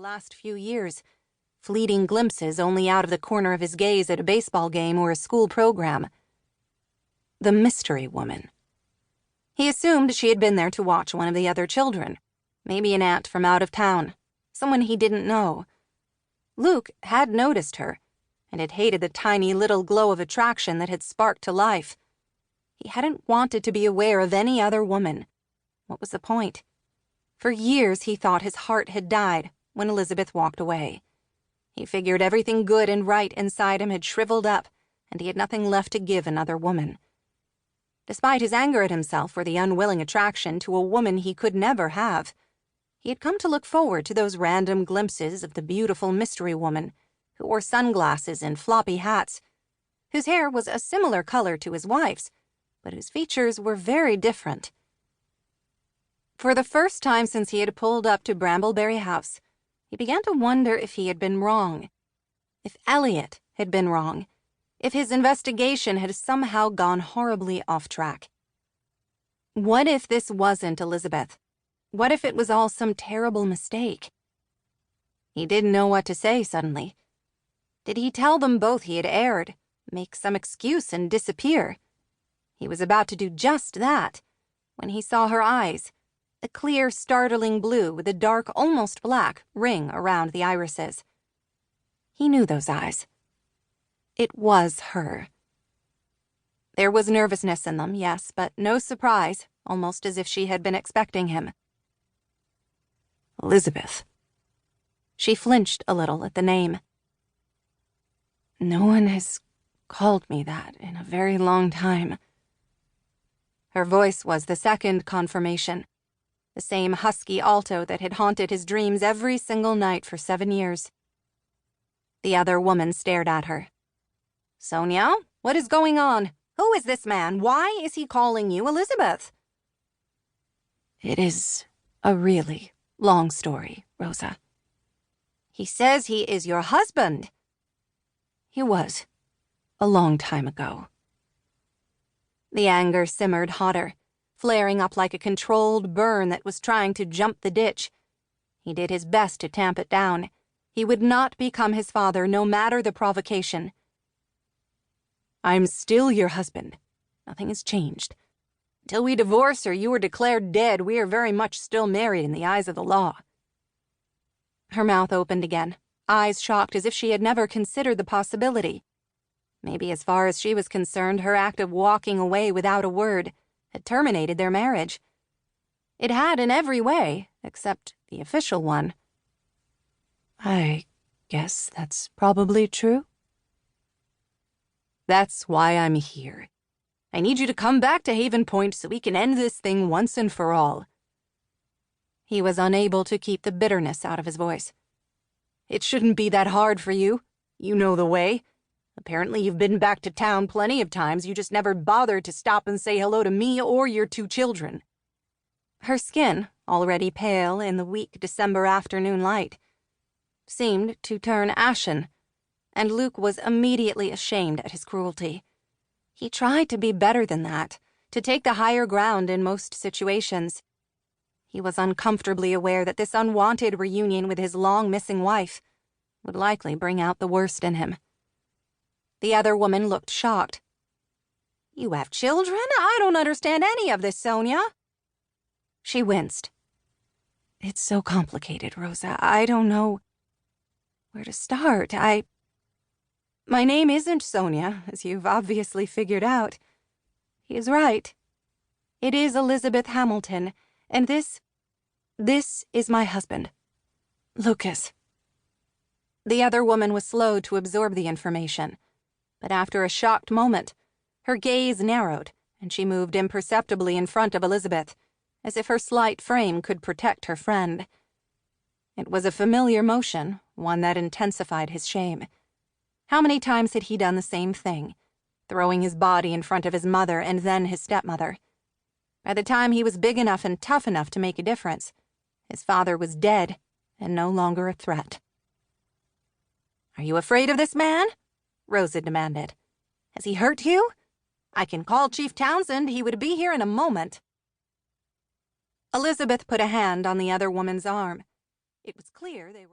last few years, fleeting glimpses only out of the corner of his gaze at a baseball game or a school program. The mystery woman. He assumed she had been there to watch one of the other children, maybe an aunt from out of town, someone he didn't know. Luke had noticed her, and had hated the tiny little glow of attraction that had sparked to life. He hadn't wanted to be aware of any other woman. What was the point? For years he thought his heart had died when Elizabeth walked away. He figured everything good and right inside him had shriveled up, and he had nothing left to give another woman. Despite his anger at himself for the unwilling attraction to a woman he could never have, he had come to look forward to those random glimpses of the beautiful mystery woman who wore sunglasses and floppy hats, whose hair was a similar color to his wife's, but whose features were very different. For the first time since he had pulled up to Brambleberry House, he began to wonder if he had been wrong, if Elliot had been wrong, if his investigation had somehow gone horribly off track. What if this wasn't Elizabeth? What if it was all some terrible mistake? He didn't know what to say suddenly. Did he tell them both he had erred, make some excuse and disappear? He was about to do just that when he saw her eyes, a clear, startling blue with a dark, almost black, ring around the irises. He knew those eyes. It was her. There was nervousness in them, yes, but no surprise, almost as if she had been expecting him. Elizabeth. She flinched a little at the name. No one has called me that in a very long time. Her voice was the second confirmation, the same husky alto that had haunted his dreams every single night for 7 years. The other woman stared at her. Sonia, what is going on? Who is this man? Why is he calling you Elizabeth? It is a really long story, Rosa. He says he is your husband. He was, a long time ago. The anger simmered hotter, flaring up like a controlled burn that was trying to jump the ditch. He did his best to tamp it down. He would not become his father, no matter the provocation. I'm still your husband. Nothing has changed. Until we divorce or you are declared dead, we are very much still married in the eyes of the law. Her mouth opened again, eyes shocked as if she had never considered the possibility. Maybe as far as she was concerned, her act of walking away without a word had terminated their marriage. It had in every way, except the official one. I guess that's probably true. That's why I'm here. I need you to come back to Haven Point so we can end this thing once and for all. He was unable to keep the bitterness out of his voice. It shouldn't be that hard for you. You know the way. Apparently you've been back to town plenty of times. You just never bothered to stop and say hello to me or your 2 children. Her skin, already pale in the weak December afternoon light, seemed to turn ashen, and Luke was immediately ashamed at his cruelty. He tried to be better than that, to take the higher ground in most situations. He was uncomfortably aware that this unwanted reunion with his long-missing wife would likely bring out the worst in him. The other woman looked shocked. You have children? I don't understand any of this, Sonia. She winced. It's so complicated, Rosa. I don't know where to start. My name isn't Sonia, as you've obviously figured out. He is right. It is Elizabeth Hamilton, and this is my husband, Lucas. The other woman was slow to absorb the information, but after a shocked moment, her gaze narrowed, and she moved imperceptibly in front of Elizabeth, as if her slight frame could protect her friend. It was a familiar motion, one that intensified his shame. How many times had he done the same thing, throwing his body in front of his mother and then his stepmother? By the time he was big enough and tough enough to make a difference, his father was dead and no longer a threat. Are you afraid of this man? Rosa demanded. Has he hurt you? I can call Chief Townsend. He would be here in a moment. Elizabeth put a hand on the other woman's arm. It was clear they were